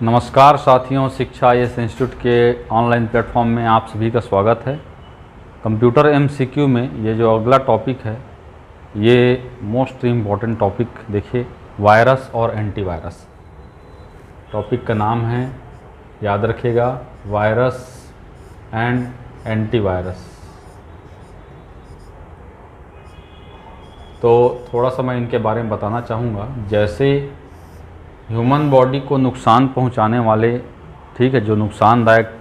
नमस्कार साथियों, शिक्षा एस इंस्टीट्यूट के ऑनलाइन प्लेटफॉर्म में आप सभी का स्वागत है। कंप्यूटर एमसीक्यू में ये जो अगला टॉपिक है ये मोस्ट इम्पॉर्टेंट टॉपिक देखिए, वायरस और एंटीवायरस। टॉपिक का नाम है, याद रखिएगा, वायरस एंड एंटीवायरस। तो थोड़ा सा मैं इनके बारे में बताना चाहूँगा। जैसे ह्यूमन बॉडी को नुकसान पहुंचाने वाले, ठीक है, जो नुकसानदायक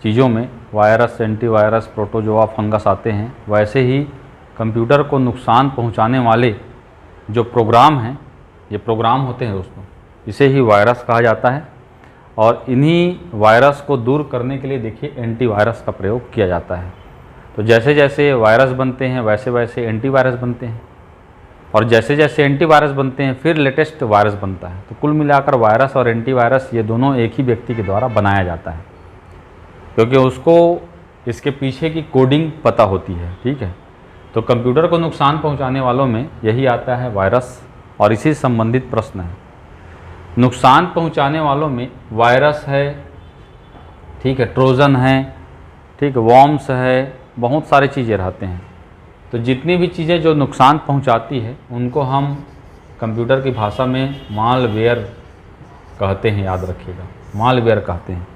चीज़ों में वायरस, एंटीवायरस, प्रोटोजोआ, फंगस आते हैं, वैसे ही कंप्यूटर को नुकसान पहुंचाने वाले जो प्रोग्राम हैं, ये प्रोग्राम होते हैं दोस्तों, इसे ही वायरस कहा जाता है। और इन्हीं वायरस को दूर करने के लिए देखिए एंटीवायरस का प्रयोग किया जाता है। तो जैसे जैसे वायरस बनते हैं वैसे वैसे एंटीवायरस बनते हैं, और जैसे जैसे एंटीवायरस बनते हैं फिर लेटेस्ट वायरस बनता है। तो कुल मिलाकर वायरस और एंटीवायरस ये दोनों एक ही व्यक्ति के द्वारा बनाया जाता है, क्योंकि उसको इसके पीछे की कोडिंग पता होती है। ठीक है, तो कंप्यूटर को नुकसान पहुंचाने वालों में यही आता है वायरस, और इसी से संबंधित प्रश्न है। नुकसान पहुंचाने वालों में वायरस है, ठीक है, ट्रोजन है, ठीक है, वॉर्म्स है, बहुत सारी चीज़ें रहते हैं। तो जितनी भी चीज़ें जो नुकसान पहुंचाती है उनको हम कंप्यूटर की भाषा में मालवेयर कहते हैं, याद रखिएगा, मालवेयर कहते हैं।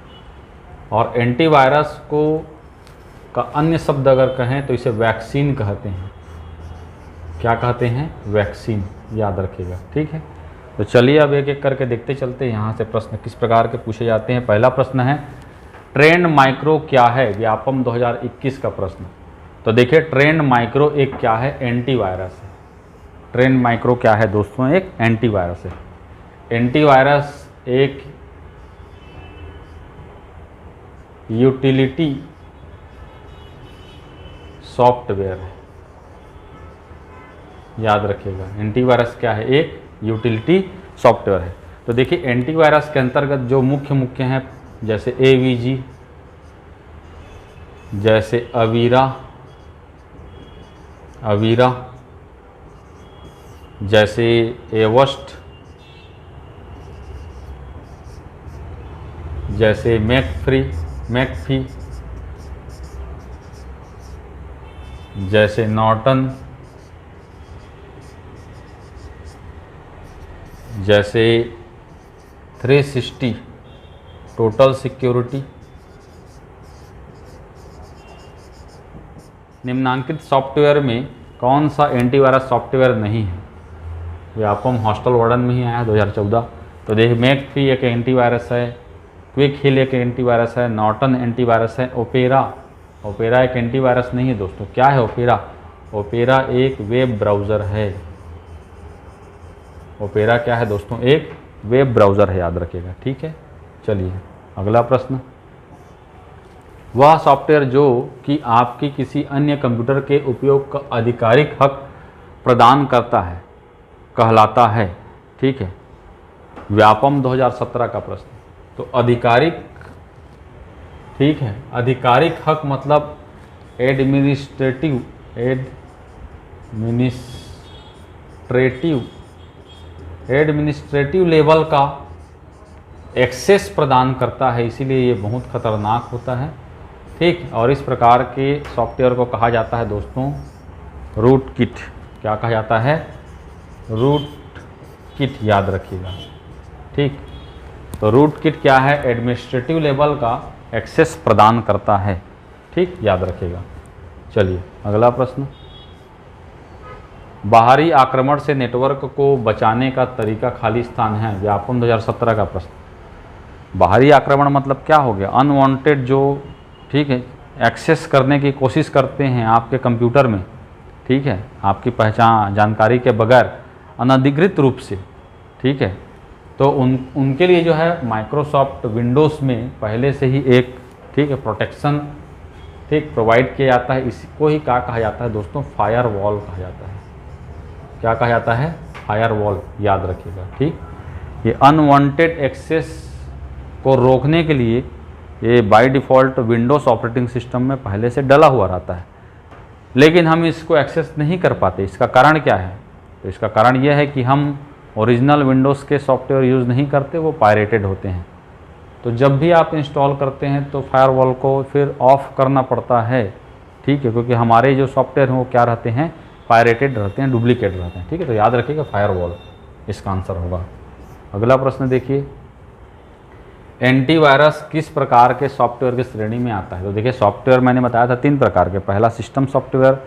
और एंटीवायरस को का अन्य शब्द अगर कहें तो इसे वैक्सीन कहते हैं। क्या कहते हैं? वैक्सीन, याद रखिएगा। ठीक है, तो चलिए अब एक एक करके देखते चलते हैं यहाँ से प्रश्न किस प्रकार के पूछे जाते हैं। पहला प्रश्न है, ट्रेंड माइक्रो क्या है? व्यापम 2021 का प्रश्न। तो देखिए, ट्रेंड माइक्रो एक क्या है? एंटीवायरस है। ट्रेंड माइक्रो क्या है दोस्तों? एक एंटीवायरस है। एंटीवायरस एक यूटिलिटी सॉफ्टवेयर है, याद रखिएगा। एंटीवायरस क्या है? एक यूटिलिटी सॉफ्टवेयर है। तो देखिए, एंटीवायरस के अंतर्गत जो मुख्य हैं, जैसे एवीजी, जैसे अवीरा, जैसे एवस्ट, जैसे मैकफी, जैसे नॉर्टन, जैसे 360 टोटल सिक्योरिटी। निम्नांकित सॉफ्टवेयर में कौन सा एंटीवायरस सॉफ्टवेयर नहीं है? व्यापम हॉस्टल वार्डन में ही आया 2014। तो देखिए, मैकफी एक एंटीवायरस है, क्विक हिल एक एंटीवायरस है, नॉर्टन एंटीवायरस है, ओपेरा एक एंटीवायरस नहीं है दोस्तों। क्या है ओपेरा? ओपेरा एक वेब ब्राउज़र है। ओपेरा क्या है दोस्तों? एक वेब ब्राउज़र है, याद रखिएगा। ठीक है, चलिए अगला प्रश्न। वह सॉफ्टवेयर जो कि आपकी किसी अन्य कंप्यूटर के उपयोग का आधिकारिक हक प्रदान करता है कहलाता है। ठीक है, व्यापम 2017 का प्रश्न। तो आधिकारिक, ठीक है, आधिकारिक हक मतलब एडमिनिस्ट्रेटिव लेवल का एक्सेस प्रदान करता है, इसीलिए ये बहुत खतरनाक होता है। ठीक, और इस प्रकार के सॉफ्टवेयर को कहा जाता है दोस्तों रूट किट। क्या कहा जाता है? रूट किट, याद रखिएगा। ठीक, तो रूट किट क्या है? एडमिनिस्ट्रेटिव लेवल का एक्सेस प्रदान करता है। ठीक, याद रखिएगा। चलिए अगला प्रश्न। बाहरी आक्रमण से नेटवर्क को बचाने का तरीका खाली स्थान है। व्यापम 2017 का प्रश्न। बाहरी आक्रमण मतलब क्या हो गया? अनवांटेड जो, ठीक है, एक्सेस करने की कोशिश करते हैं आपके कंप्यूटर में, ठीक है, आपकी पहचान जानकारी के बगैर अनधिकृत रूप से। ठीक है, तो उनके लिए जो है माइक्रोसॉफ्ट विंडोज़ में पहले से ही एक, ठीक है, प्रोटेक्शन, ठीक, प्रोवाइड किया जाता है। इसको ही क्या कहा जाता है दोस्तों? फायरवॉल कहा जाता है। क्या कहा जाता है? फायरवॉल, याद रखिएगा। ठीक, ये अनवांटेड एक्सेस को रोकने के लिए ये by default Windows operating system में पहले से डला हुआ रहता है, लेकिन हम इसको एक्सेस नहीं कर पाते। इसका कारण क्या है? तो इसका कारण यह है कि हम ओरिजिनल विंडोज़ के सॉफ्टवेयर यूज़ नहीं करते, वो पायरेटेड होते हैं। तो जब भी आप इंस्टॉल करते हैं तो फायरवॉल को फिर ऑफ़ करना पड़ता है, ठीक है, क्योंकि हमारे जो सॉफ्टवेयर हैं वो क्या रहते हैं, पायरेटेड रहते हैं, डुप्लीकेट रहते हैं, ठीक है। तो याद रखिएगा फायरवॉल इसका आंसर होगा। अगला प्रश्न देखिए, एंटीवायरस किस प्रकार के सॉफ्टवेयर की श्रेणी में आता है? तो देखिए सॉफ्टवेयर मैंने बताया था 3 प्रकार के, पहला सिस्टम सॉफ्टवेयर,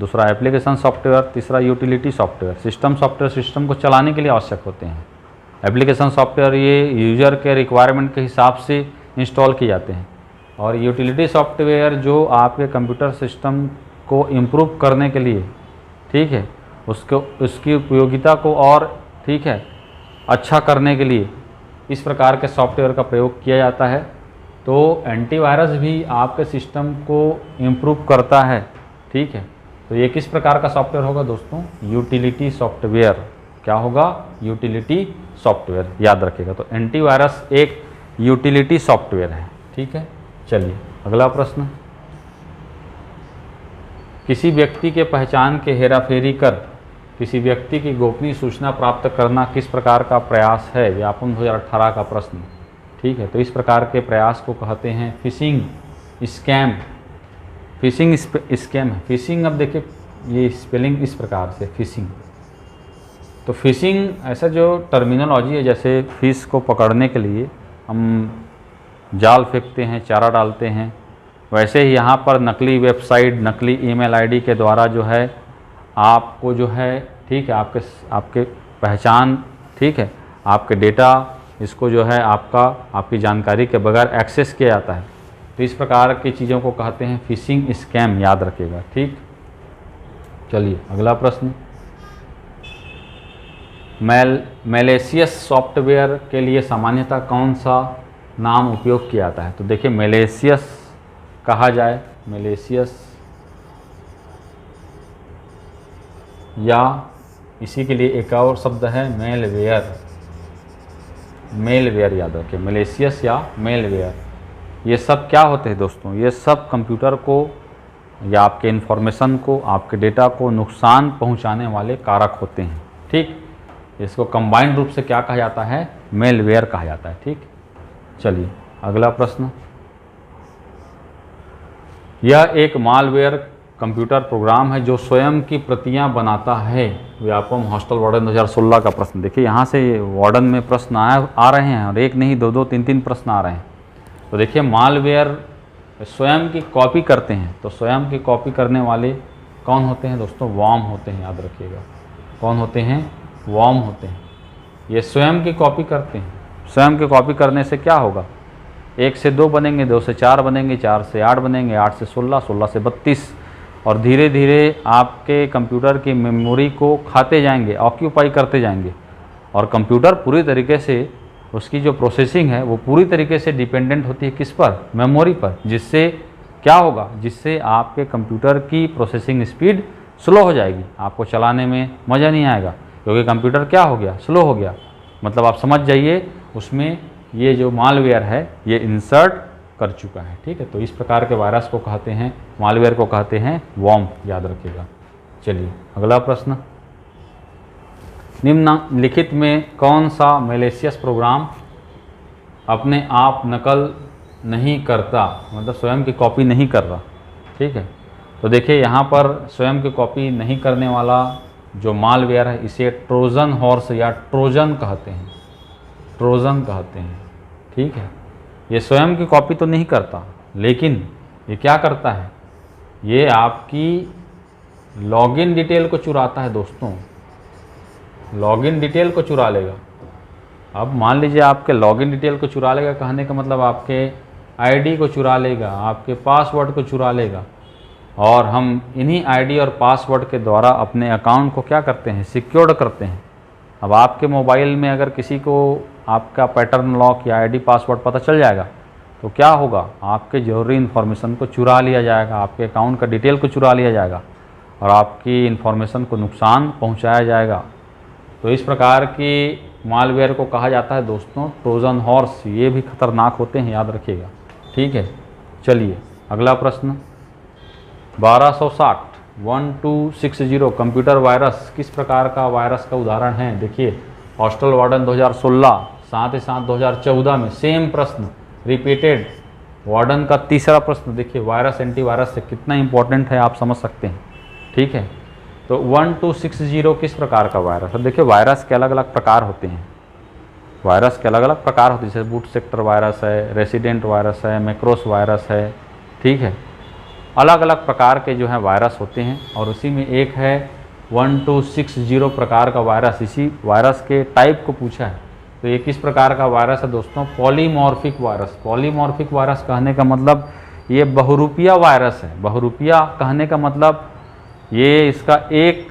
दूसरा एप्लीकेशन सॉफ्टवेयर, तीसरा utility software. System software system को चलाने के लिए आवश्यक होते हैं। एप्लीकेशन सॉफ्टवेयर ये यूजर के रिक्वायरमेंट के हिसाब से इंस्टॉल किए जाते हैं। और यूटिलिटी सॉफ्टवेयर जो आपके कंप्यूटर सिस्टम को इम्प्रूव करने के लिए, ठीक है, उसकी उपयोगिता को और, ठीक है, अच्छा करने के लिए इस प्रकार के सॉफ्टवेयर का प्रयोग किया जाता है। तो एंटीवायरस भी आपके सिस्टम को इम्प्रूव करता है, ठीक है। तो ये किस प्रकार का सॉफ्टवेयर होगा दोस्तों? Utility software. क्या होगा? यूटिलिटी सॉफ्टवेयर, याद रखिएगा। तो एंटीवायरस एक यूटिलिटी सॉफ्टवेयर है, ठीक है। चलिए अगला प्रश्न, किसी व्यक्ति के पहचान के हेराफेरी कर किसी व्यक्ति की गोपनीय सूचना प्राप्त करना किस प्रकार का प्रयास है? व्यापम 2018 का प्रश्न, ठीक है। तो इस प्रकार के प्रयास को कहते हैं फिशिंग स्कैम। फिशिंग स्कैम है फिशिंग। अब देखिए ये स्पेलिंग इस प्रकार से फिशिंग। तो फिशिंग ऐसा जो टर्मिनोलॉजी है, जैसे फिश को पकड़ने के लिए हम जाल फेंकते हैं, चारा डालते हैं, वैसे ही यहाँ पर नकली वेबसाइट, नकली ईमेल आईडी के द्वारा जो है आपको जो है, ठीक है, आपके पहचान, ठीक है, आपके डेटा, इसको जो है आपकी जानकारी के बगैर एक्सेस किया जाता है। तो इस प्रकार की चीज़ों को कहते हैं फिशिंग स्कैम, याद रखिएगा, ठीक। चलिए अगला प्रश्न, मैलेशियस सॉफ्टवेयर के लिए सामान्यतः कौन सा नाम उपयोग किया जाता है? तो देखिए मैलेशियस कहा जाए, मैलेशियस, या इसी के लिए एक और शब्द है मेलवेयर। मेलवेयर याद रखें, मैलेशियस या मेलवेयर। ये सब क्या होते हैं दोस्तों? ये सब कंप्यूटर को या आपके इन्फॉर्मेशन को, आपके डेटा को नुकसान पहुंचाने वाले कारक होते हैं, ठीक। इसको कंबाइंड रूप से क्या कहा जाता है? मेलवेयर कहा जाता है, ठीक। चलिए अगला प्रश्न, यह एक मालवेयर कंप्यूटर प्रोग्राम है जो स्वयं की प्रतियां बनाता है। व्यापम हॉस्टल वार्डन 2016 का प्रश्न। देखिए यहाँ से वार्डन में प्रश्न आ रहे हैं, और एक नहीं 2-2 3-3 प्रश्न आ रहे हैं। तो देखिए मालवेयर स्वयं की कॉपी करते हैं। तो स्वयं की कॉपी करने वाले कौन होते हैं दोस्तों? वॉर्म होते हैं, याद रखिएगा। कौन होते हैं? वॉर्म होते हैं। ये स्वयं की कॉपी करते हैं। स्वयं की कॉपी करने से क्या होगा? 1 से 2 बनेंगे, 2 से 4 बनेंगे, 4 से 8 बनेंगे, 8 से 16, 16 से 32, और धीरे धीरे आपके कंप्यूटर की मेमोरी को खाते जाएंगे, ऑक्यूपाई करते जाएंगे। और कंप्यूटर पूरी तरीके से, उसकी जो प्रोसेसिंग है वो पूरी तरीके से डिपेंडेंट होती है किस पर? मेमोरी पर। जिससे क्या होगा? जिससे आपके कंप्यूटर की प्रोसेसिंग स्पीड स्लो हो जाएगी, आपको चलाने में मज़ा नहीं आएगा, क्योंकि कंप्यूटर क्या हो गया? स्लो हो गया। मतलब आप समझ जाइए उसमें ये जो मालवेयर है ये इंसर्ट कर चुका है, ठीक है। तो इस प्रकार के वायरस को कहते हैं, मालवेयर को कहते हैं वॉर्म, याद रखिएगा। चलिए अगला प्रश्न, निम्नलिखित में कौन सा मैलेशियस प्रोग्राम अपने आप नकल नहीं करता, मतलब स्वयं की कॉपी नहीं कर रहा, ठीक है। तो देखिए यहाँ पर स्वयं की कॉपी नहीं करने वाला जो मालवेयर है इसे ट्रोजन हॉर्स या ट्रोजन कहते हैं, ट्रोजन कहते हैं, ठीक है। ये स्वयं की कॉपी तो नहीं करता, लेकिन ये क्या करता है? ये आपकी लॉगिन डिटेल को चुराता है दोस्तों, लॉगिन डिटेल को चुरा लेगा। अब मान लीजिए आपके लॉगिन डिटेल को चुरा लेगा, कहने का मतलब आपके आईडी को चुरा लेगा, आपके पासवर्ड को चुरा लेगा, और हम इन्हीं आईडी और पासवर्ड के द्वारा अपने अकाउंट को क्या करते हैं? सिक्योर्ड करते हैं। अब आपके मोबाइल में अगर किसी को आपका पैटर्न लॉक या आईडी पासवर्ड पता चल जाएगा तो क्या होगा? आपके ज़रूरी इन्फॉर्मेशन को चुरा लिया जाएगा, आपके अकाउंट का डिटेल को चुरा लिया जाएगा, और आपकी इन्फॉर्मेशन को नुकसान पहुंचाया जाएगा। तो इस प्रकार की मालवेयर को कहा जाता है दोस्तों ट्रोजन हॉर्स। ये भी खतरनाक होते हैं, याद रखिएगा, ठीक है। चलिए अगला प्रश्न, 1260 कंप्यूटर वायरस किस प्रकार का वायरस का उदाहरण है? देखिए हॉस्टल वार्डन 2016, साथ ही साथ 2014 में सेम प्रश्न रिपीटेड। वार्डन का तीसरा प्रश्न देखिए, वायरस एंटीवायरस से कितना इंपॉर्टेंट है आप समझ सकते हैं, ठीक है। तो 1260 किस प्रकार का वायरस है? देखिए वायरस के अलग अलग प्रकार होते हैं, वायरस के अलग अलग प्रकार होते हैं, जैसे बूट सेक्टर वायरस है, रेसिडेंट वायरस है, मैक्रोस वायरस है, ठीक है। अलग अलग प्रकार के जो है वायरस होते हैं और उसी में एक है 1260 प्रकार का वायरस। इसी वायरस के टाइप को पूछा है, तो ये किस प्रकार का वायरस है दोस्तों? Polymorphic virus. पॉलीमॉर्फिक वायरस कहने का मतलब ये बहुरूपिया वायरस है। बहुरूपिया कहने का मतलब ये इसका एक,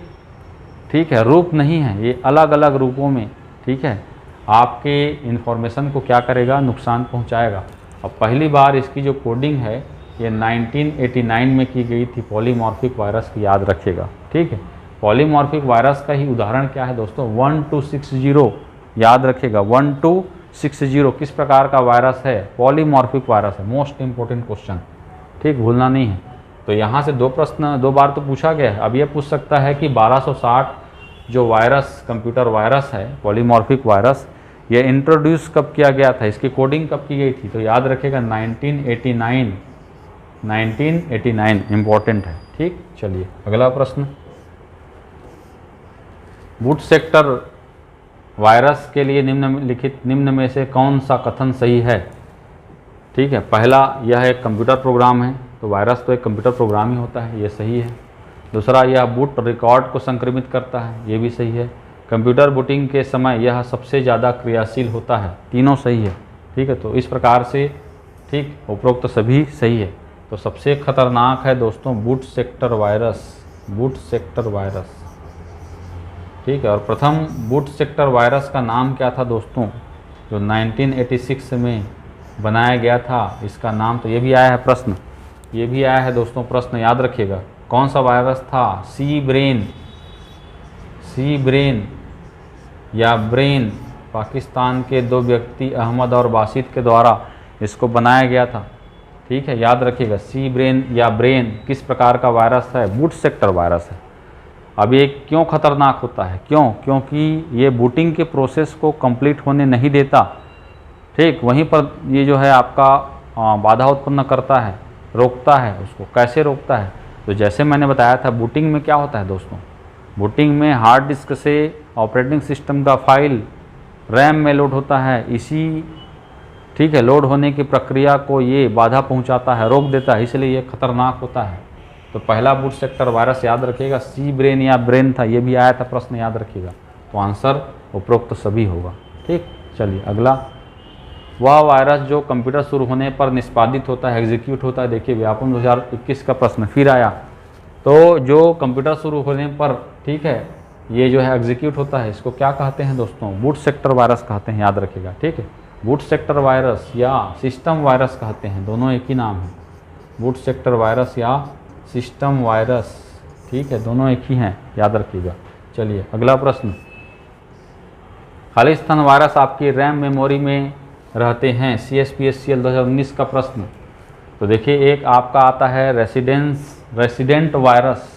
ठीक है, रूप नहीं है, ये अलग अलग रूपों में, ठीक है, आपके इन्फॉर्मेशन को क्या करेगा? नुकसान पहुंचाएगा। अब पहली बार इसकी जो कोडिंग है ये 1989 में की गई थी पॉलीमॉर्फिक वायरस की, याद रखिएगा, ठीक है। पॉलीमॉर्फिक वायरस का ही उदाहरण क्या है दोस्तों? 1260, याद रखिएगा 1260 किस प्रकार का वायरस है? पॉलीमॉर्फिक वायरस है। मोस्ट इंपॉर्टेंट क्वेश्चन, ठीक, भूलना नहीं है। तो यहाँ से 2 प्रश्न 2 बार तो पूछा गया है। अब ये पूछ सकता है कि 1260 जो वायरस कंप्यूटर वायरस है पॉलीमॉर्फिक वायरस, ये इंट्रोड्यूस कब किया गया था? इसकी कोडिंग कब की गई थी? तो याद रखिएगा 1989 इम्पॉर्टेंट है, ठीक। चलिए अगला प्रश्न, बूट सेक्टर वायरस के लिए निम्न में से कौन सा कथन सही है? ठीक है, पहला यह एक कंप्यूटर प्रोग्राम है, तो वायरस तो एक कंप्यूटर प्रोग्राम ही होता है, ये सही है। दूसरा, यह बूट रिकॉर्ड को संक्रमित करता है, ये भी सही है। कंप्यूटर बूटिंग के समय यह सबसे ज़्यादा क्रियाशील होता है, तीनों सही है, ठीक है। तो इस प्रकार से, ठीक, उपरोक्त सभी सही है। तो सबसे खतरनाक है दोस्तों boot sector virus, boot sector virus, ठीक है। और प्रथम बूट सेक्टर वायरस का नाम क्या था दोस्तों? जो 1986 में बनाया गया था, इसका नाम, तो ये भी आया है प्रश्न, ये भी आया है दोस्तों प्रश्न, याद रखिएगा। कौन सा वायरस था? सी ब्रेन, सी ब्रेन या ब्रेन, पाकिस्तान के 2 व्यक्ति अहमद और बासित के द्वारा इसको बनाया गया था, ठीक है, याद रखिएगा। सी ब्रेन या ब्रेन किस प्रकार का वायरस है? बूट सेक्टर वायरस है। अब ये क्यों खतरनाक होता है? क्यों? क्योंकि ये बूटिंग के प्रोसेस को कंप्लीट होने नहीं देता, ठीक, वहीं पर ये जो है आपका बाधा उत्पन्न करता है, रोकता है उसको। कैसे रोकता है? तो जैसे मैंने बताया था, बूटिंग में क्या होता है दोस्तों? बूटिंग में हार्ड डिस्क से ऑपरेटिंग सिस्टम का फाइल रैम में लोड होता है, इसी, ठीक है, लोड होने की प्रक्रिया को ये बाधा पहुंचाता है, रोक देता है, इसलिए ये खतरनाक होता है। तो पहला बूट सेक्टर वायरस याद रखिएगा सी ब्रेन या ब्रेन था, ये भी आया था प्रश्न, याद रखिएगा। तो आंसर उपरोक्त सभी होगा, ठीक। चलिए अगला, वह वायरस जो कंप्यूटर शुरू होने पर निष्पादित होता है, एग्जीक्यूट होता है। देखिए व्यापम 2021 का प्रश्न फिर आया। तो जो कंप्यूटर शुरू होने पर, ठीक है, ये जो है एग्जीक्यूट होता है, इसको क्या कहते हैं दोस्तों? बूट सेक्टर वायरस कहते हैं, याद रखिएगा, ठीक है। बूट सेक्टर वायरस या सिस्टम वायरस कहते हैं, दोनों एक ही नाम है, बूट सेक्टर वायरस या सिस्टम वायरस, ठीक है, दोनों एक ही हैं, याद रखिएगा। चलिए अगला प्रश्न, खाली स्थान वायरस आपकी रैम मेमोरी में रहते हैं, CSPSCL 2019 का प्रश्न। तो देखिए एक आपका आता है रेसिडेंट वायरस,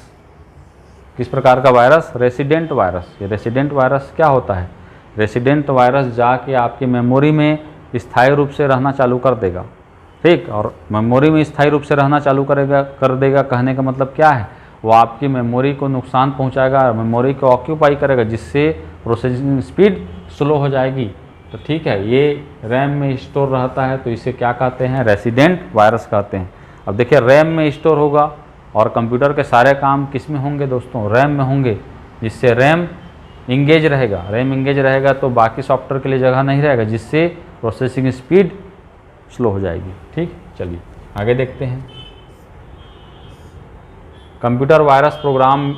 किस प्रकार का वायरस? Resident virus. ये रेसिडेंट वायरस क्या होता है? रेसिडेंट वायरस जाके आपकी मेमोरी में स्थायी रूप से रहना चालू कर देगा, ठीक। और मेमोरी में स्थायी रूप से रहना चालू कर देगा कहने का मतलब क्या है? वो आपकी मेमोरी को नुकसान पहुंचाएगा, मेमोरी को ऑक्यूपाई करेगा, जिससे प्रोसेसिंग स्पीड स्लो हो जाएगी। तो ठीक है, ये रैम में स्टोर रहता है, तो इसे क्या कहते हैं? रेसिडेंट वायरस कहते हैं। अब देखिए रैम में स्टोर होगा और कंप्यूटर के सारे काम किस में होंगे दोस्तों? रैम में होंगे, जिससे रैम इंगेज रहेगा। रैम इंगेज रहेगा तो बाकी सॉफ्टवेयर के लिए जगह नहीं रहेगा, जिससे प्रोसेसिंग स्पीड स्लो हो जाएगी, ठीक। चलिए आगे देखते हैं। कंप्यूटर वायरस प्रोग्राम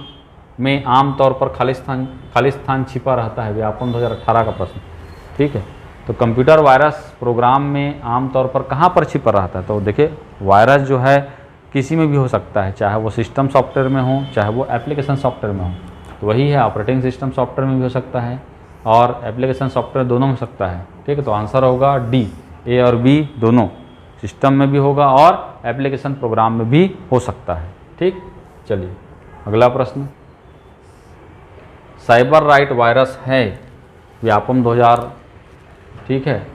में आमतौर पर खाली स्थान छिपा रहता है, व्यापम 2018 का प्रश्न, ठीक है। तो कंप्यूटर वायरस प्रोग्राम में आमतौर पर कहाँ पर छिपा रहता है? तो देखिए वायरस जो है किसी में भी हो सकता है, चाहे वो सिस्टम सॉफ्टवेयर में हो, चाहे वो एप्लीकेशन सॉफ्टवेयर में हो। तो वही है, ऑपरेटिंग सिस्टम सॉफ्टवेयर में भी हो सकता है और एप्लीकेशन सॉफ्टवेयर दोनों में हो सकता है, ठीक है। तो आंसर होगा डी, ए और बी दोनों, सिस्टम में भी होगा और एप्लीकेशन प्रोग्राम में भी हो सकता है, ठीक। चलिए अगला प्रश्न, साइबर राइट वायरस है व्यापम 2000, ठीक है,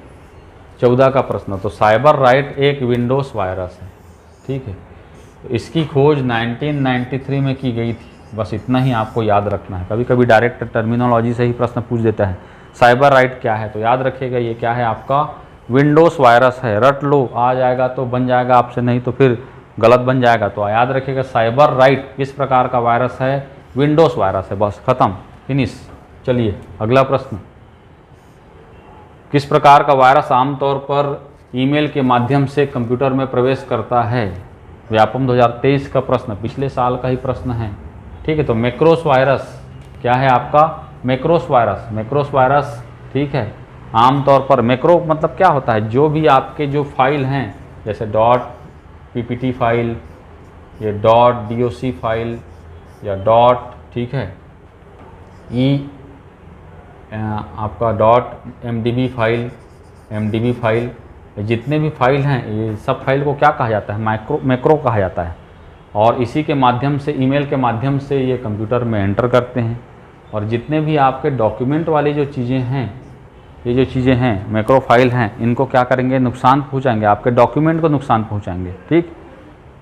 14 का प्रश्न। तो साइबर राइट एक विंडोज़ वायरस है, ठीक है। तो इसकी खोज 1993 में की गई थी, बस इतना ही आपको याद रखना है। कभी कभी डायरेक्ट टर्मिनोलॉजी से ही प्रश्न पूछ देता है, साइबर राइट क्या है, तो याद रखिएगा ये क्या है, आपका विंडोज़ वायरस है। रट लो, आ जाएगा तो बन जाएगा आपसे, नहीं तो फिर गलत बन जाएगा। तो याद रखिएगा साइबर राइट किस प्रकार का वायरस है, विंडोज़ वायरस है, बस ख़त्म, फिनिश। चलिए अगला प्रश्न, किस प्रकार का वायरस आमतौर पर ईमेल के माध्यम से कंप्यूटर में प्रवेश करता है, व्यापम 2023 का प्रश्न, पिछले साल का ही प्रश्न है, ठीक है। तो मैक्रोस वायरस क्या है आपका, मैक्रोस वायरस, मैक्रोस वायरस, ठीक है। आमतौर पर मैक्रो मतलब क्या होता है, जो भी आपके जो फाइल हैं, जैसे डॉट पीपीटी फाइल, ये डॉट डॉक फाइल या डॉट, ठीक है, आपका डॉट एमडीबी फाइल, जितने भी फाइल हैं ये सब फाइल को क्या कहा जाता है, मैक्रो कहा जाता है। और इसी के माध्यम से, ईमेल के माध्यम से ये कंप्यूटर में एंटर करते हैं। और जितने भी आपके डॉक्यूमेंट वाली जो चीज़ें हैं, ये जो चीज़ें हैं मैक्रो फाइल हैं, इनको क्या करेंगे, नुकसान पहुंचाएंगे, आपके डॉक्यूमेंट को नुकसान पहुंचाएंगे, ठीक।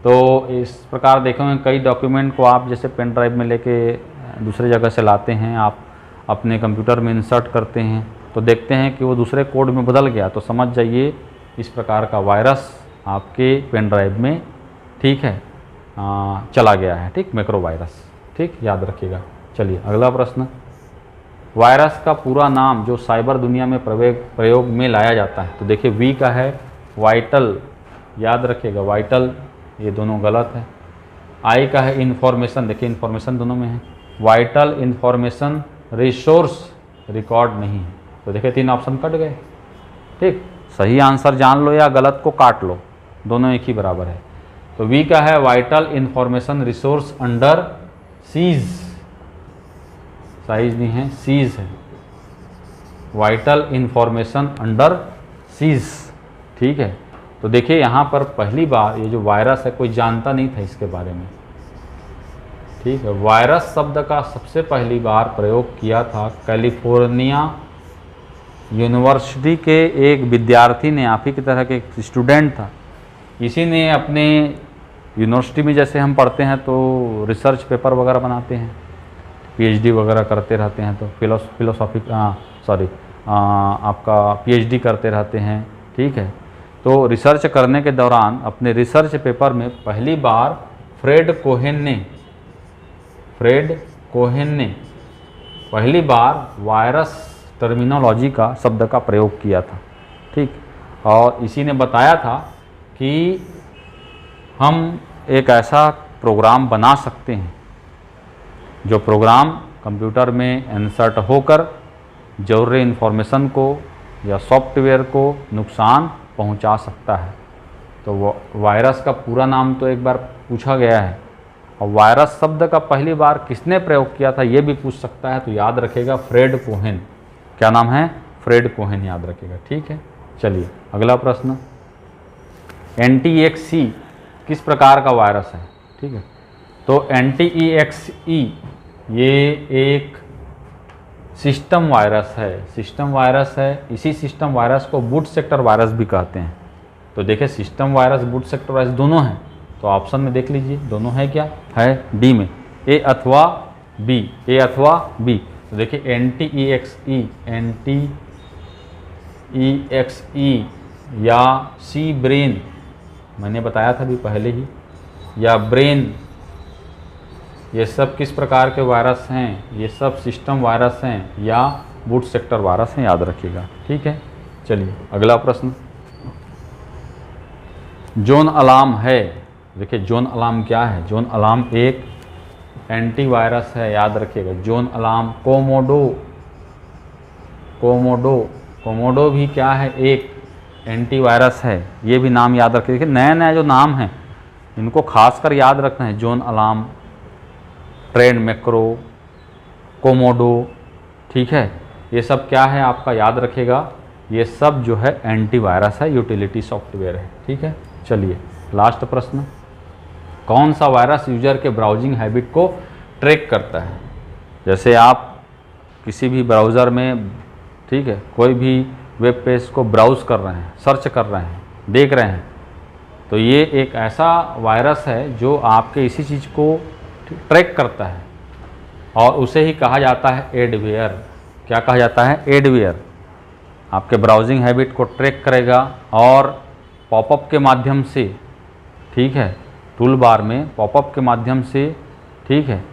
तो इस प्रकार देखेंगे कई डॉक्यूमेंट को आप जैसे पेन ड्राइव में लेके दूसरे जगह से लाते हैं, आप अपने कंप्यूटर में इंसर्ट करते हैं, तो देखते हैं कि वो दूसरे कोड में बदल गया, तो समझ जाइए इस प्रकार का वायरस आपके पेन ड्राइव में, ठीक है, चला गया है, ठीक, मैक्रो वायरस, ठीक, याद रखिएगा। चलिए अगला प्रश्न, वायरस का पूरा नाम जो साइबर दुनिया में प्रयोग में लाया जाता है, तो देखिए वी का है वाइटल, याद रखिएगा वाइटल, ये दोनों गलत है। आई का है इन्फॉर्मेशन, देखिए इन्फॉर्मेशन दोनों में है, वाइटल इन्फॉर्मेशन रिसोर्स रिकॉर्ड नहीं है, तो देखिए 3 ऑप्शन कट गए, ठीक। सही आंसर जान लो या गलत को काट लो, दोनों एक ही बराबर है। तो वी का है vital information resource under seize, size नहीं है, सीज है, वाइटल इन्फॉर्मेशन अंडर सीज, ठीक है। तो देखिए यहाँ पर पहली बार ये जो वायरस है कोई जानता नहीं था इसके बारे में, ठीक है। वायरस शब्द का सबसे पहली बार प्रयोग किया था कैलिफोर्निया यूनिवर्सिटी के एक विद्यार्थी ने, आप ही की तरह के एक स्टूडेंट था, इसी ने अपने यूनिवर्सिटी में, जैसे हम पढ़ते हैं तो रिसर्च पेपर वगैरह बनाते हैं, पीएचडी वगैरह करते रहते हैं, तो आपका पीएचडी करते रहते हैं, ठीक है। तो रिसर्च करने के दौरान अपने रिसर्च पेपर में पहली बार फ्रेड कोहेन ने पहली बार वायरस टर्मिनोलॉजी का शब्द का प्रयोग किया था, ठीक। और इसी ने बताया था कि हम एक ऐसा प्रोग्राम बना सकते हैं जो प्रोग्राम कंप्यूटर में इंसर्ट होकर ज़रूरी इन्फॉर्मेशन को या सॉफ्टवेयर को नुकसान पहुंचा सकता है। तो वायरस का पूरा नाम तो एक बार पूछा गया है, और वायरस शब्द का पहली बार किसने प्रयोग किया था ये भी पूछ सकता है, तो याद रखेगा फ्रेड कोहेन, क्या नाम है, फ्रेड कोहेन, याद रखेगा, ठीक है। चलिए अगला प्रश्न, NTXE किस प्रकार का वायरस है, ठीक है। तो NTXE ये एक सिस्टम वायरस है, इसी सिस्टम वायरस को बूट सेक्टर वायरस भी कहते हैं। तो देखिए system virus, boot sector virus दोनों हैं, तो ऑप्शन में देख लीजिए दोनों है, क्या है, डी में, ए अथवा बी। तो देखिए NTEXE या सी ब्रेन, मैंने बताया था भी पहले ही, या ब्रेन, ये सब किस प्रकार के वायरस हैं, ये सब सिस्टम वायरस हैं या बूट सेक्टर वायरस हैं, याद रखिएगा, ठीक है। चलिए अगला प्रश्न, जोन अलार्म है, देखिए जोन अलार्म क्या है, जोन अलार्म एक एंटीवायरस है, याद रखिएगा, जोन अलार्म। कोमोडो भी क्या है, एक एंटीवायरस है, ये भी नाम याद रखिए। देखिए नए नए जो नाम हैं इनको खासकर याद रखना है, zone alarm, trend macro, Komodo, ठीक है, ये सब क्या है आपका, याद रखिएगा, ये सब जो है एंटीवायरस है, यूटिलिटी सॉफ्टवेयर है, ठीक है। चलिए लास्ट प्रश्न, कौन सा वायरस यूजर के ब्राउजिंग हैबिट को ट्रैक करता है। जैसे आप किसी भी ब्राउज़र में ठीक है, कोई भी वेब पेज को ब्राउज़ कर रहे हैं, सर्च कर रहे हैं, देख रहे हैं, तो ये एक ऐसा वायरस है जो आपके इसी चीज़ को ट्रैक करता है और उसे ही कहा जाता है एडवेयर। क्या कहा जाता है? एडवेयर। आपके ब्राउजिंग हैबिट को ट्रैक करेगा और पॉपअप के माध्यम से, ठीक है, टूल बार में पॉपअप के माध्यम से, ठीक है,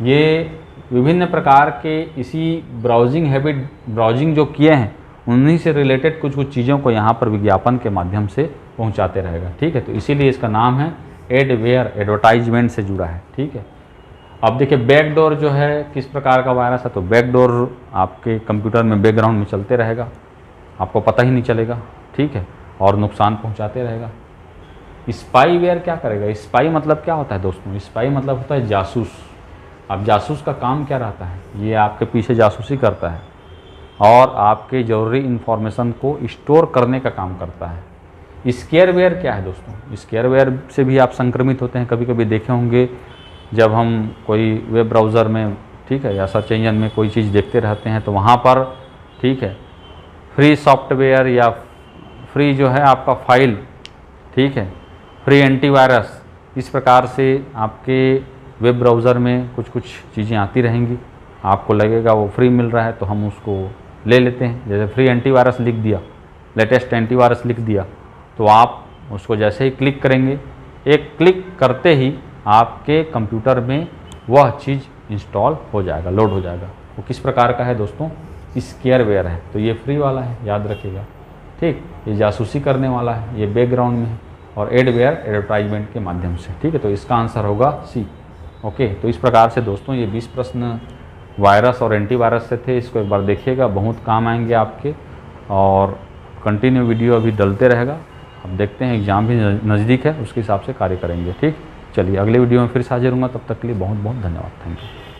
ये विभिन्न प्रकार के इसी ब्राउजिंग जो किए हैं उन्हीं से रिलेटेड कुछ चीज़ों को यहाँ पर विज्ञापन के माध्यम से पहुँचाते रहेगा। ठीक है, तो इसीलिए इसका नाम है एडवेयर, एडवर्टाइजमेंट से जुड़ा है। ठीक है, अब देखिए बैकडोर जो है किस प्रकार का वायरस है। तो बैकडोर आपके कंप्यूटर में बैकग्राउंड में चलते रहेगा, आपको पता ही नहीं चलेगा, ठीक है, और नुकसान पहुंचाते रहेगा। स्पाईवेयर क्या करेगा? स्पाई मतलब क्या होता है दोस्तों? स्पाई मतलब होता है जासूस। अब जासूस का काम क्या रहता है? ये आपके पीछे जासूसी करता है और आपके ज़रूरी इन्फॉर्मेशन को स्टोर करने का काम करता है। स्केयरवेयर क्या है दोस्तों? स्केयरवेयर से भी आप संक्रमित होते हैं। कभी कभी देखे होंगे जब हम कोई वेब ब्राउज़र में, ठीक है, या सर्च इंजन में कोई चीज़ देखते रहते हैं तो वहाँ पर, ठीक है, फ्री सॉफ्टवेयर या फ्री जो है आपका फाइल, ठीक है, फ्री एंटीवायरस, इस प्रकार से आपके वेब ब्राउज़र में कुछ चीज़ें आती रहेंगी। आपको लगेगा वो फ्री मिल रहा है तो हम उसको ले लेते हैं। जैसे फ्री एंटीवायरस लिख दिया, लेटेस्ट एंटीवायरस लिख दिया, तो आप उसको जैसे ही क्लिक करेंगे, एक क्लिक करते ही आपके कंप्यूटर में वह चीज़ इंस्टॉल हो जाएगा, लोड हो जाएगा। वो किस प्रकार का है दोस्तों? स्केयरवेयर है। तो ये फ्री वाला है, याद रखिएगा। ठीक, ये जासूसी करने वाला है, ये बैकग्राउंड में है, और एडवेयर एडवर्टाइजमेंट के माध्यम से। ठीक है, तो इसका आंसर होगा सी। ओके, तो इस प्रकार से दोस्तों ये 20 प्रश्न वायरस और एंटीवायरस से थे। इसको एक बार देखिएगा, बहुत काम आएंगे आपके, और कंटिन्यू वीडियो अभी डलते रहेगा। अब देखते हैं, एग्ज़ाम भी नज़दीक है, उसके हिसाब से कार्य करेंगे। ठीक, चलिए अगले वीडियो में फिर से हाजिर हूँगा। तब तक के लिए बहुत बहुत धन्यवाद। Thank you.